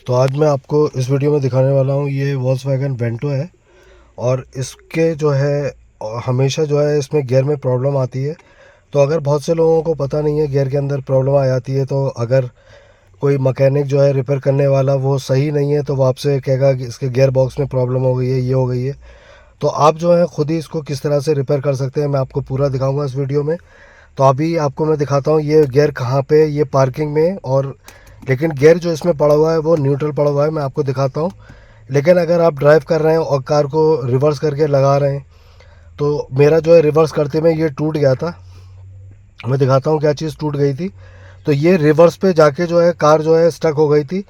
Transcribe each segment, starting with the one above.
तो आज मैं आपको इस वीडियो में दिखाने वाला हूँ, ये वॉल्क्सवैगन वेंटो है और इसके जो है हमेशा जो है इसमें गियर में प्रॉब्लम आती है। तो अगर बहुत से लोगों को पता नहीं है गियर के अंदर प्रॉब्लम आ जाती है, तो अगर कोई मैकेनिक जो है रिपेयर करने वाला वो सही नहीं है तो वो आपसे कहेगा कि इसके गियर बॉक्स में प्रॉब्लम हो गई है, ये हो गई है। तो आप जो है ख़ुद ही इसको किस तरह से रिपेयर कर सकते हैं मैं आपको पूरा दिखाऊंगा इस वीडियो में। तो अभी आपको मैं दिखाता हूँ ये गियर कहाँ पे, ये पार्किंग में, और लेकिन गियर जो इसमें पड़ा हुआ है वो न्यूट्रल पड़ा हुआ है, मैं आपको दिखाता हूँ। लेकिन अगर आप ड्राइव कर रहे हैं और कार को रिवर्स करके लगा रहे हैं, तो मेरा जो है रिवर्स करते में ये टूट गया था। मैं दिखाता हूँ क्या चीज़ टूट गई थी। तो ये रिवर्स पे जाके जो है कार जो है स्टक हो गई थी।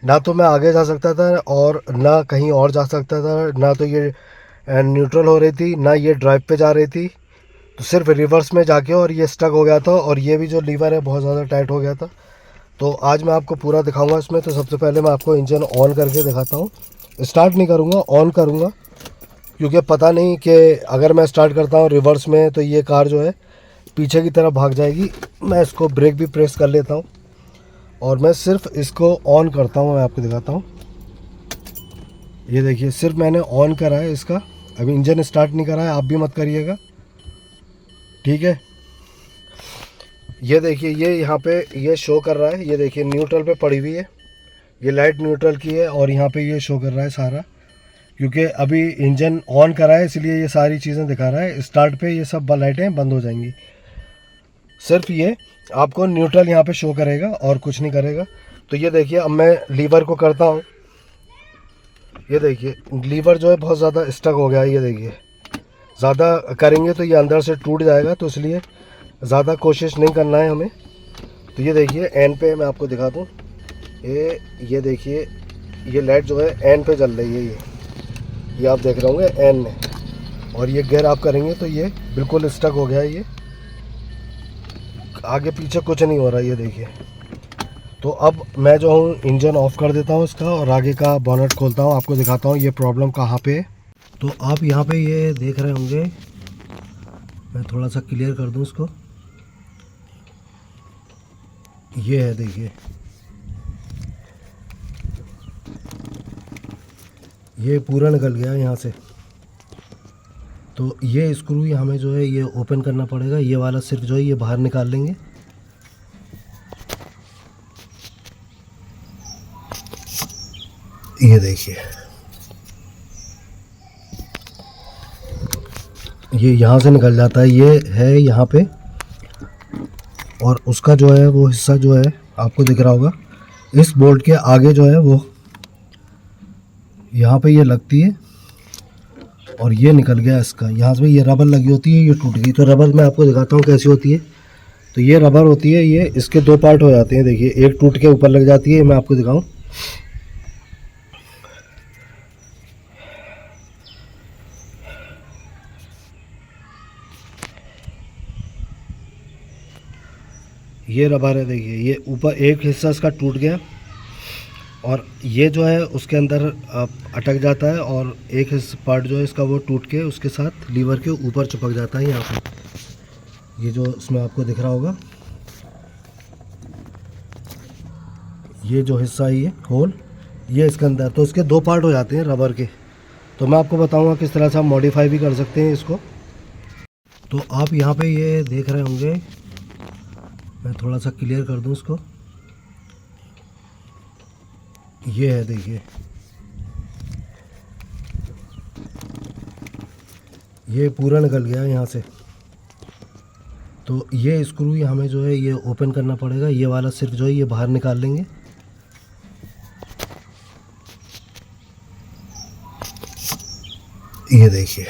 ना तो मैं आगे जा सकता था और ना कहीं और जा सकता था, ना तो ये न्यूट्रल हो रही थी, ना ये ड्राइव पे जा रही थी। तो सिर्फ रिवर्स में जाके और ये स्टक हो गया था, और ये भी जो लीवर है बहुत ज़्यादा टाइट हो गया था। तो आज मैं आपको पूरा दिखाऊंगा इसमें। तो सबसे पहले मैं आपको इंजन ऑन करके दिखाता हूँ। स्टार्ट नहीं करूँगा, ऑन करूँगा, क्योंकि पता नहीं कि अगर मैं स्टार्ट करता हूँ रिवर्स में तो ये कार जो है पीछे की तरफ भाग जाएगी। मैं इसको ब्रेक भी प्रेस कर लेता हूँ और मैं सिर्फ इसको ऑन करता हूँ, मैं आपको दिखाता हूँ। ये देखिए, सिर्फ मैंने ऑन करा है इसका, अभी इंजन स्टार्ट नहीं करा है, आप भी मत करिएगा, ठीक है। ये देखिए, ये यहाँ पे ये शो कर रहा है, ये देखिए न्यूट्रल पे पड़ी हुई है, ये लाइट न्यूट्रल की है, और यहाँ पे ये शो कर रहा है सारा, क्योंकि अभी इंजन ऑन करा है इसलिए ये सारी चीज़ें दिखा रहा है। स्टार्ट पे ये सब लाइटें बंद हो जाएंगी, सिर्फ ये आपको न्यूट्रल यहाँ पे शो करेगा और कुछ नहीं करेगा। तो ये देखिए, अब मैं लीवर को करता हूँ। ये देखिए लीवर जो है बहुत ज़्यादा स्टक हो गया है, ये देखिए ज़्यादा करेंगे तो ये अंदर से टूट जाएगा, तो इसलिए ज़्यादा कोशिश नहीं करना है हमें। तो ये देखिए एन पे मैं आपको दिखा दूँ, ये देखिए ये लाइट जो है एन पे जल रही है, ये आप देख रहे होंगे एन में, और ये गियर आप करेंगे तो ये बिल्कुल स्टक हो गया है, ये आगे पीछे कुछ नहीं हो रहा है, ये देखिए। तो अब मैं जो हूँ इंजन ऑफ कर देता हूँ इसका, और आगे का बोनट खोलता हूँ, आपको दिखाता हूँ ये प्रॉब्लम कहाँ पे है। तो आप यहाँ पे ये देख रहे होंगे, मैं थोड़ा सा क्लियर कर दूँ इसको। ये है, देखिए ये पूरा निकल गया यहाँ से। तो ये स्क्रू हमें जो है ये ओपन करना पड़ेगा, ये वाला सिर्फ जो है ये बाहर निकाल लेंगे। ये देखिए, ये यहाँ से निकल जाता है, ये है यहाँ पे, और उसका जो है वो हिस्सा जो है आपको दिख रहा होगा, इस बोल्ट के आगे जो है वो यहाँ पे ये लगती है, और ये निकल गया इसका। यहाँ से ये रबर लगी होती है, ये टूट गई। तो रबर मैं आपको दिखाता हूँ कैसी होती है। तो ये रबर होती है, ये इसके दो पार्ट हो जाते हैं, देखिए एक टूट के ऊपर लग जाती है, मैं आपको दिखाऊं। ये रबर है, देखिए ये ऊपर एक हिस्सा इसका टूट गया, और ये जो है उसके अंदर अटक जाता है, और एक पार्ट जो है इसका वो टूट के उसके साथ लीवर के ऊपर चिपक जाता है। यहाँ पे ये जो इसमें आपको दिख रहा होगा, ये जो हिस्सा है ये होल, ये इसके अंदर, तो इसके दो पार्ट हो जाते हैं रबर के। तो मैं आपको बताऊंगा किस तरह से आप मॉडिफाई भी कर सकते हैं इसको। तो आप यहाँ पे ये देख रहे होंगे, मैं थोड़ा सा क्लियर कर दूँ इसको। ये है, देखिए ये पूरा निकल गया यहाँ से। तो ये स्क्रू हमें जो है ये ओपन करना पड़ेगा, ये वाला सिर्फ जो है ये बाहर निकाल लेंगे। ये देखिए,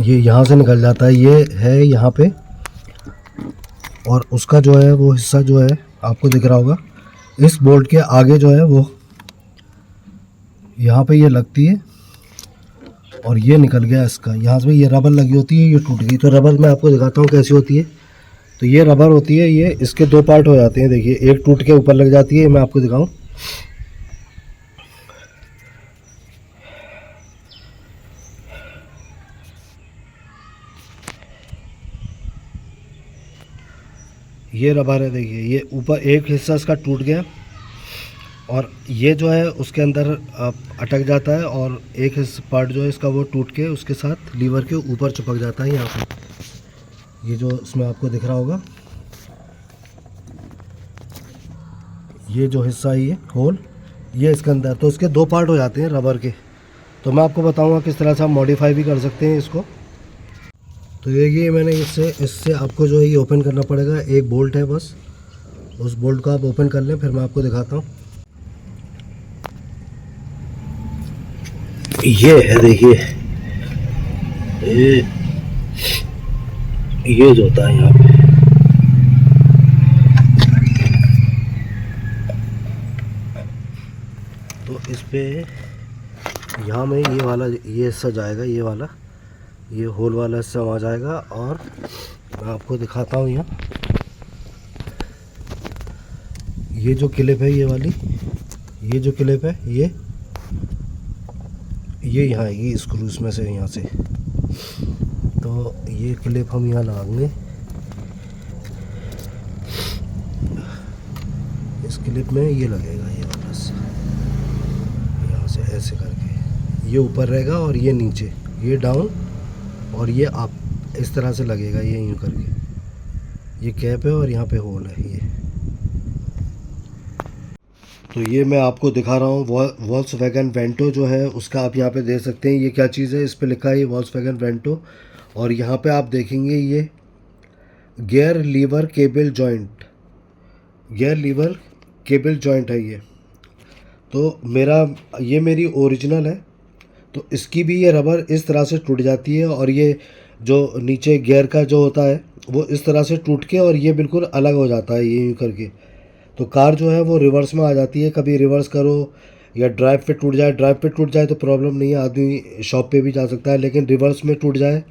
ये यहाँ से निकल जाता है, ये है यहाँ पे, और उसका जो है वो हिस्सा जो है आपको दिख रहा होगा, इस बोल्ट के आगे जो है वो यहाँ पे ये लगती है, और ये निकल गया इसका। यहाँ से ये रबर लगी होती है, ये टूट गई। तो रबर मैं आपको दिखाता हूँ कैसी होती है। तो ये रबर होती है, ये इसके दो पार्ट हो जाते हैं, देखिए एक टूट के ऊपर लग जाती है, मैं आपको दिखाऊं। ये रबर है, देखिए ये ऊपर एक हिस्सा इसका टूट गया और ये जो है उसके अंदर अटक जाता है और एक पार्ट जो है इसका वो टूट के उसके साथ लीवर के ऊपर चिपक जाता है। यहाँ पे ये जो इसमें आपको दिख रहा होगा, ये जो हिस्सा है ये होल, ये इसके अंदर, तो इसके दो पार्ट हो जाते हैं रबर के। तो मैं आपको बताऊंगा किस तरह से आप मॉडिफाई भी कर सकते हैं इसको। तो ये मैंने इससे आपको जो है ये ओपन करना पड़ेगा। एक बोल्ट है बस, उस बोल्ट को आप ओपन कर लें, फिर मैं आपको दिखाता हूँ। ये है, देखिए ये जो होता है यहाँ पे, तो इस पे यहाँ में ये वाला ये हिस्सा जाएगा, ये वाला ये होल वाला हिस्सा वहाँ जाएगा। और मैं आपको दिखाता हूँ यहाँ, ये जो क्लिप है ये वाली, ये जो क्लिप है ये यहाँ आएगी स्क्रू इसमें से, यहाँ से। तो ये क्लिप हम यहाँ लगाएंगे, इस क्लिप में ये लगेगा ये वाला, यहाँ से ऐसे करके ये ऊपर रहेगा और ये नीचे, ये डाउन और ये अप, इस तरह से लगेगा ये यूँ करके। ये कैप है और यहाँ पे होल है ये। तो ये मैं आपको दिखा रहा हूँ वॉल्क्सवैगन वेंटो जो है उसका, आप यहाँ पे देख सकते हैं ये क्या चीज़ है। इस पे लिखा है ये वॉल्क्सवैगन वेंटो, और यहाँ पे आप देखेंगे ये gear lever cable joint, gear lever cable joint है ये। तो ये मेरी ओरिजिनल है, तो इसकी भी ये रबर इस तरह से टूट जाती है और ये जो नीचे गियर का जो होता है वो इस तरह से टूट के और ये बिल्कुल अलग हो जाता है ये यूँ करके। तो कार जो है वो रिवर्स में आ जाती है। कभी रिवर्स करो या ड्राइव पे टूट जाए, ड्राइव पे टूट जाए तो प्रॉब्लम नहीं है, आदमी शॉप पे भी जा सकता है, लेकिन रिवर्स में टूट जाए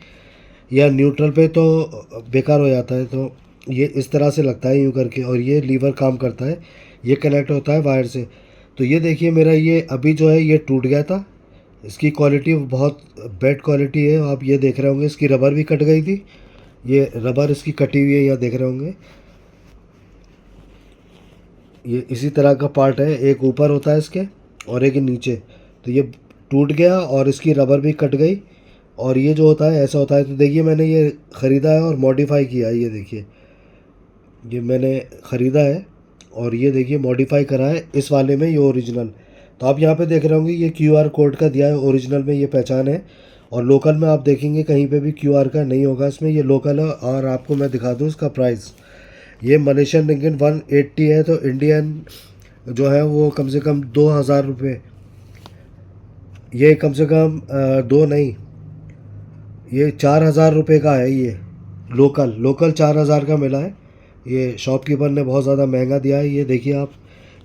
या न्यूट्रल पे तो बेकार हो जाता है। तो ये इस तरह से लगता है यूँ करके, और ये लीवर काम करता है, ये कनेक्ट होता है वायर से। तो ये देखिए मेरा ये अभी जो है ये टूट गया था, इसकी क्वालिटी बहुत बैड क्वालिटी है। आप ये देख रहे होंगे इसकी रबर भी कट गई थी, ये रबर इसकी कटी हुई है, यहाँ देख रहे होंगे ये इसी तरह का पार्ट है, एक ऊपर होता है इसके और एक नीचे। तो ये टूट गया और इसकी रबर भी कट गई, और ये जो होता है ऐसा होता है। तो देखिए मैंने ये ख़रीदा है और मॉडिफाई किया है, ये देखिए ये मैंने ख़रीदा है और ये देखिए मॉडिफाई करा है इस वाले में, ये ओरिजिनल। तो आप यहाँ पे देख रहे होंगे ये QR कोड का दिया है, ओरिजिनल में ये पहचान है, और लोकल में आप देखेंगे कहीं पे भी QR का नहीं होगा इसमें, ये लोकल है। और आपको मैं दिखा दूँ इसका प्राइस, ये मलेशियन रिंगिट 180 है, तो इंडियन जो है वो कम से कम 2000 रुपये, ये कम से कम दो नहीं, ये 4000 रुपये का है ये लोकल 4000 का मिला है। ये शॉपकीपर ने बहुत ज़्यादा महंगा दिया है, ये देखिए आप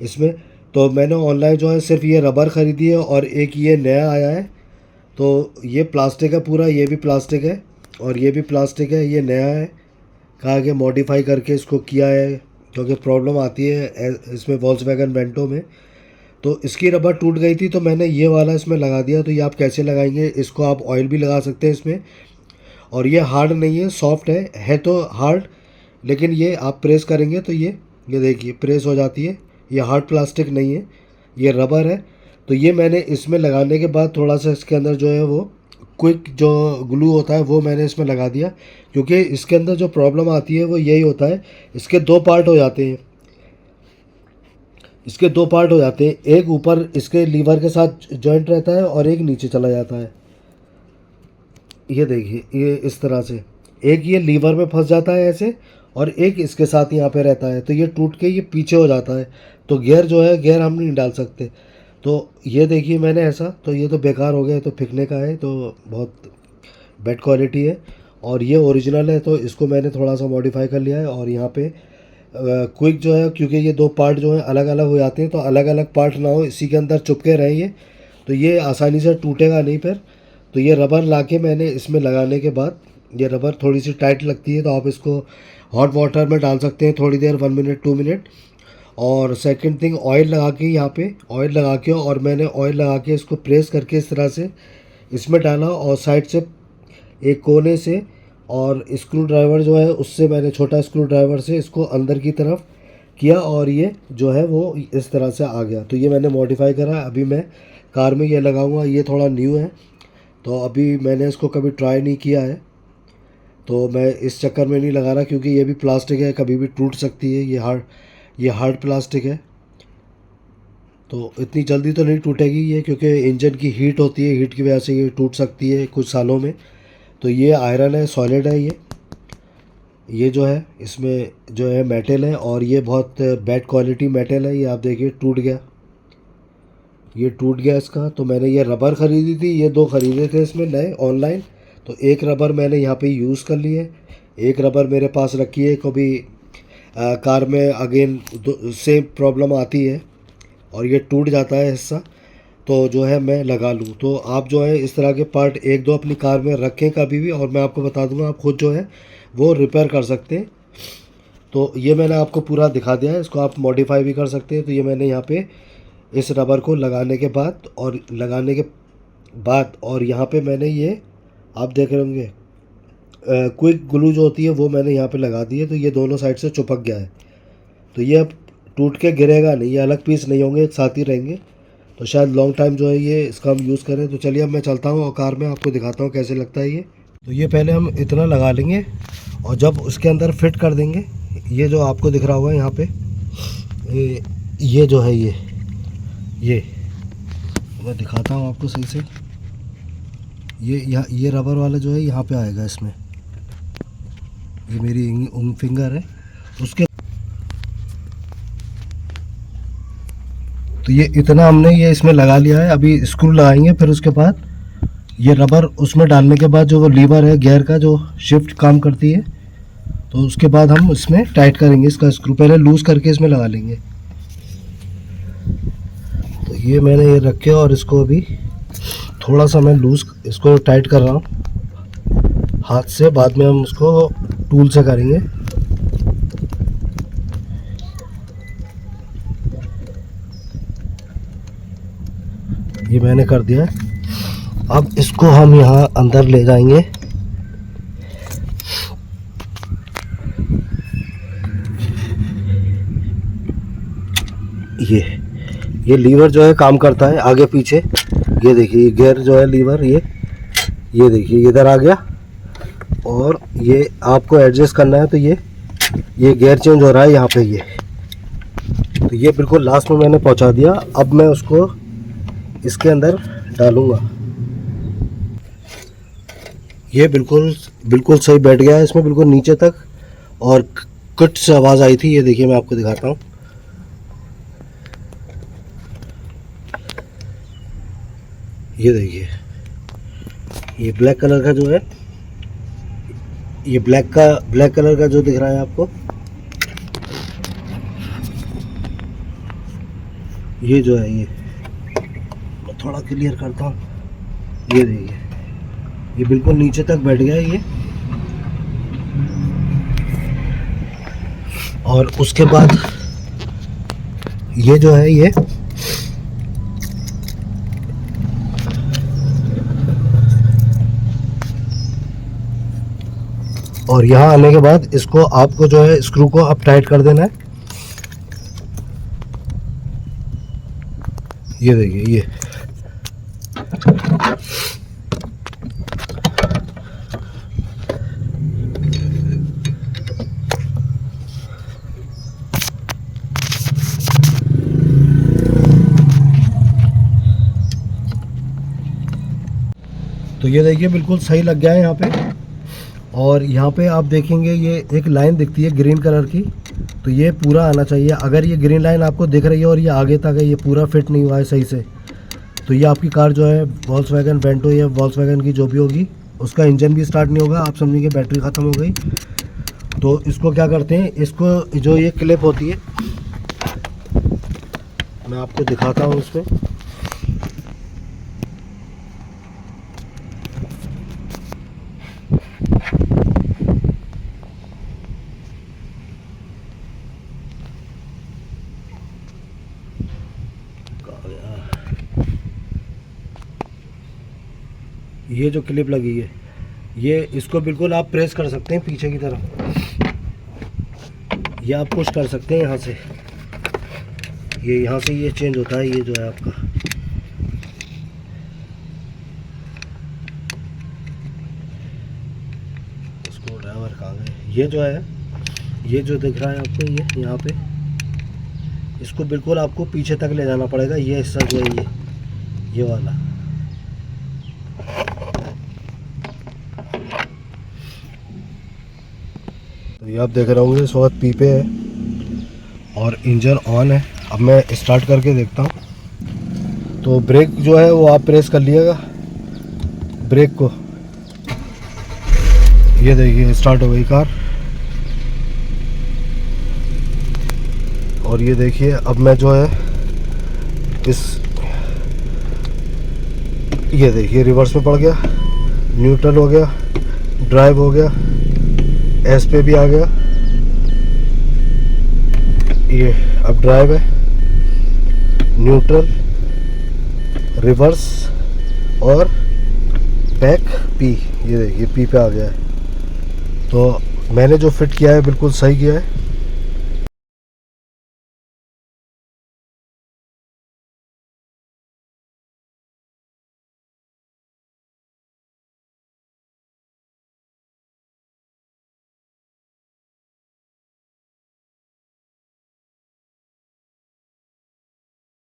इसमें। तो मैंने ऑनलाइन जो है सिर्फ ये रबर ख़रीदी है और एक ये नया आया है। तो ये प्लास्टिक है पूरा, ये भी प्लास्टिक है और ये भी प्लास्टिक है, ये नया है, कहा कि मॉडिफाई करके इसको किया है क्योंकि प्रॉब्लम आती है इसमें वॉल्क्सवैगन वेंटो में। तो इसकी रबर टूट गई थी तो मैंने ये वाला इसमें लगा दिया। तो ये आप कैसे लगाएंगे, इसको आप ऑयल भी लगा सकते हैं इसमें, और ये हार्ड नहीं है, सॉफ्ट है तो हार्ड, लेकिन ये आप प्रेस करेंगे तो ये देखिए प्रेस हो जाती है। ये हार्ड प्लास्टिक नहीं है, ये रबर है। तो ये मैंने इसमें लगाने के बाद थोड़ा सा इसके अंदर जो है वो क्विक जो ग्लू होता है वो मैंने इसमें लगा दिया, क्योंकि इसके अंदर जो प्रॉब्लम आती है वो यही होता है, इसके दो पार्ट हो जाते हैं, इसके दो पार्ट हो जाते हैं, एक ऊपर इसके लीवर के साथ जॉइंट रहता है और एक नीचे चला जाता है। ये देखिए ये इस तरह से एक ये लीवर में फंस जाता है ऐसे, और एक इसके साथ यहाँ पे रहता है, तो ये टूट के ये पीछे हो जाता है। तो गियर जो है गियर हम नहीं डाल सकते। तो ये देखिए मैंने ऐसा, तो ये तो बेकार हो गया, तो फेंकने का है, तो बहुत बैड क्वालिटी है। और ये ओरिजिनल है तो इसको मैंने थोड़ा सा मॉडिफाई कर लिया है। और यहाँ पे क्विक जो है, क्योंकि ये दो पार्ट जो हैं अलग अलग हो जाते हैं, तो अलग अलग पार्ट ना हो, इसी के अंदर चुपके रहें ये, तो ये आसानी से टूटेगा नहीं फिर। तो ये रबर ला के मैंने इसमें लगाने के बाद, ये रबर थोड़ी सी टाइट लगती है तो आप इसको हॉट वाटर में डाल सकते हैं थोड़ी देर, 1 मिनट 2 मिनट। और सेकंड थिंग ऑयल लगा के, यहाँ पे ऑयल लगा के, और मैंने ऑयल लगा के इसको प्रेस करके इस तरह से इसमें डाला, और साइड से एक कोने से और स्क्रू ड्राइवर जो है उससे मैंने छोटा स्क्रू ड्राइवर से इसको अंदर की तरफ किया और ये जो है वो इस तरह से आ गया। तो ये मैंने मॉडिफाई करा, अभी मैं कार में ये लगाऊंगा। ये थोड़ा न्यू है तो अभी मैंने इसको कभी ट्राई नहीं किया है, तो मैं इस चक्कर में नहीं लगा रहा, क्योंकि ये भी प्लास्टिक है, कभी भी टूट सकती है। ये हार्ड प्लास्टिक है, तो इतनी जल्दी तो नहीं टूटेगी ये, क्योंकि इंजन की हीट होती है, हीट की वजह से ये टूट सकती है कुछ सालों में। तो ये आयरन है, सॉलिड है ये जो है इसमें जो है मेटल है, और ये बहुत बैड क्वालिटी मेटल है। ये आप देखिए टूट गया, ये टूट गया इसका। तो मैंने ये रबर ख़रीदी थी, ये 2 ख़रीदे थे इसमें नए ऑनलाइन। तो एक रबर मैंने यहाँ पे यूज़ कर ली है, एक रबर मेरे पास रखी है, कभी कार में अगेन सेम प्रॉब्लम आती है और ये टूट जाता है हिस्सा, तो जो है मैं लगा लूँ। तो आप जो है इस तरह के पार्ट 1-2 अपनी कार में रखें कभी भी, और मैं आपको बता दूंगा आप खुद जो है वो रिपेयर कर सकते हैं। तो ये मैंने आपको पूरा दिखा दिया है, इसको आप मॉडिफाई भी कर सकते हैं। तो ये मैंने यहाँ पे इस रबर को लगाने के बाद और यहाँ पे मैंने ये आप देख रहे होंगे क्विक ग्लू जो होती है वो मैंने यहाँ पे लगा दी है। तो ये दोनों साइड से चिपक गया है, तो ये अब टूट के गिरेगा नहीं, ये अलग पीस नहीं होंगे, एक साथ ही रहेंगे। तो शायद लॉन्ग टाइम जो है ये इसका हम यूज़ करें। तो चलिए अब मैं चलता हूँ और कार में आपको दिखाता हूँ कैसे लगता है ये। तो ये पहले हम इतना लगा लेंगे और जब उसके अंदर फिट कर देंगे, ये जो आपको दिख रहा होगा यहाँ पे ये जो है ये मैं दिखाता हूँ आपको सही से। ये रबर वाला जो है यहाँ पे आएगा इसमें, ये मेरी फिंगर है उसके। तो ये इतना हमने ये इसमें लगा लिया है, अभी स्क्रू लगाएंगे, फिर उसके बाद ये रबर उसमें डालने के बाद जो वो लीवर है गियर का जो शिफ्ट काम करती है, तो उसके बाद हम इसमें टाइट करेंगे इसका स्क्रू, पहले लूज़ करके इसमें लगा लेंगे। तो ये मैंने ये रखे और इसको अभी थोड़ा सा मैं लूज़ इसको टाइट कर रहा हूँ हाथ से, बाद में हम उसको टूल से करेंगे। ये मैंने कर दिया है, अब इसको हम यहाँ अंदर ले जाएंगे। ये लीवर जो है काम करता है आगे पीछे, ये देखिए गियर जो है लीवर ये देखिए इधर आ गया, और ये आपको एडजस्ट करना है। तो ये गियर चेंज हो रहा है यहाँ पे ये। तो ये बिल्कुल लास्ट में मैंने पहुँचा दिया, अब मैं उसको इसके अंदर डालूँगा। ये बिल्कुल सही बैठ गया है इसमें, बिल्कुल नीचे तक, और कट से आवाज़ आई थी, ये देखिए मैं आपको दिखाता हूँ। ये देखिए ये ब्लैक कलर का जो है, ये ब्लैक कलर का जो दिख रहा है आपको, ये जो है ये मैं थोड़ा क्लियर करता हूँ। ये देखिए ये बिल्कुल नीचे तक बैठ गया है ये, और उसके बाद ये जो है ये और यहाँ आने के बाद इसको आपको जो है स्क्रू को अब टाइट कर देना है। ये देखिए ये तो ये देखिए बिल्कुल सही लग गया है यहाँ पे। और यहाँ पे आप देखेंगे ये एक लाइन दिखती है ग्रीन कलर की, तो ये पूरा आना चाहिए। अगर ये ग्रीन लाइन आपको दिख रही है और ये आगे तक है, ये पूरा फिट नहीं हुआ है सही से, तो ये आपकी कार जो है वॉल्क्सवैगन वेंटो या वॉल्क्सवैगन की जो भी होगी, उसका इंजन भी स्टार्ट नहीं होगा, आप समझेंगे बैटरी ख़त्म हो गई। तो इसको क्या करते हैं, इसको जो ये क्लिप होती है मैं आपको दिखाता हूँ उसमें। ये जो क्लिप लगी है ये इसको बिल्कुल आप प्रेस कर सकते हैं पीछे की तरफ, ये आप पुश कर सकते हैं यहाँ से, ये यहाँ से ये चेंज होता है, ये जो है आपका स्क्रू ड्राइवर कहाँ गए, ये जो है, ये जो दिख रहा है आपको, ये यहाँ पे, इसको बिल्कुल आपको पीछे तक ले जाना पड़ेगा, ये हिस्सा जो है ये वाला। तो ये आप देख रहे होंगे इस वक्त पी पे है और इंजन ऑन है। अब मैं स्टार्ट करके देखता हूँ। तो ब्रेक जो है वो आप प्रेस कर लिएगा ब्रेक को, ये देखिए स्टार्ट हो गई कार। और ये देखिए अब मैं जो है ये देखिए रिवर्स में पड़ गया, न्यूट्रल हो गया, ड्राइव हो गया, एस पे भी आ गया, ये अब ड्राइव है, न्यूट्रल, रिवर्स और बैक पी, ये देखिए पी पे आ गया है। तो मैंने जो फिट किया है बिल्कुल सही किया है।